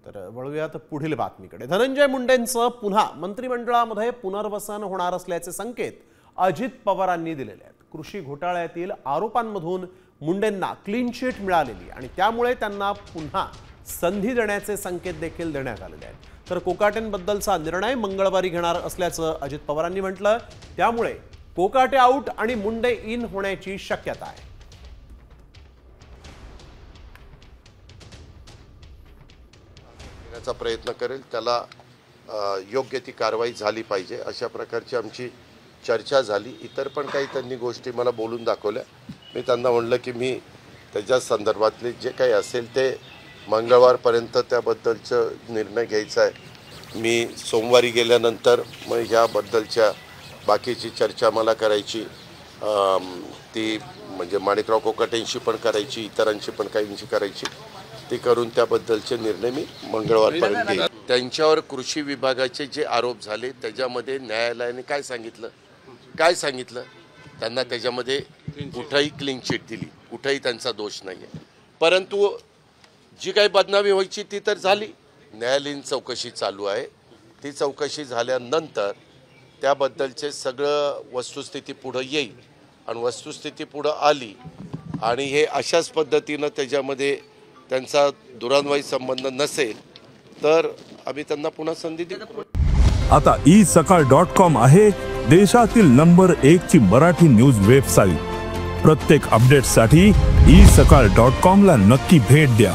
तर वळूयात पुढील बातमीकडे। धनंजय मुंडेंचं पुन्हा मंत्रिमंडळामध्ये पुनर्वसन होणार असल्याचे संकेत अजित पवारांनी दिलेले आहेत। कृषी घोटाळ्यातील आरोपांमधून मुंडेंना क्लीन चिट मिळालेली आणि त्यामुळे त्यांना पुन्हा संधी देण्याचे संकेत देखील देण्यात आलेले आहेत। तर कोकाटेंबद्दलचा निर्णय मंगळवारी घेणार असल्याचं अजित पवारांनी म्हटलं। त्यामुळे कोकाटे आउट आणि मुंडे इन होण्याची शक्यता आहे। चा प्रयत्न करेल, त्याला योग्य ती कारवाई झाली पाहिजे अशा प्रकारची आमची चर्चा झाली। इतर पण काही त्यांनी गोष्टी मला बोलून दाखवल्या। मी त्यांना म्हणलं की मी त्याच्या संदर्भातले जे काही असेल ते मंगळवारपर्यंत त्याबद्दलचं निर्णय घ्यायचा आहे। मी सोमवारी गेल्यानंतर मग ह्याबद्दलच्या बाकीची चर्चा मला करायची, ती म्हणजे माणिकराव कोकाटेंशी पण करायची, इतरांशी पण काहींशी करायची, ती करून त्याबद्दलचे निर्णय मी मंगळवारपर्यंत घेईन। त्यांच्यावर कृषी विभागाचे जे आरोप झाले त्याच्यामध्ये न्यायालयाने काय सांगितलं त्यांना त्याच्यामध्ये कुठेही क्लीन चिट दिली, कुठेही त्यांचा दोष नाही आहे। परंतु जी काही बदनामी व्हायची ती तर झाली। न्यायालयीन चौकशी चालू आहे, ती चौकशी झाल्यानंतर त्याबद्दलचे सगळं वस्तुस्थिती पुढे येईल आणि वस्तुस्थिती पुढे आली आणि हे अशाच पद्धतीनं त्याच्यामध्ये त्यांचा दुरान्वयी संबंध नसेल तर आम्ही त्यांना पुन्हा संधी देऊ। आता isakal.com आहे देशातील नंबर 1 ची मराठी न्यूज वेबसाईट। प्रत्येक अपडेटसाठी isakal.com ला नक्की भेट द्या।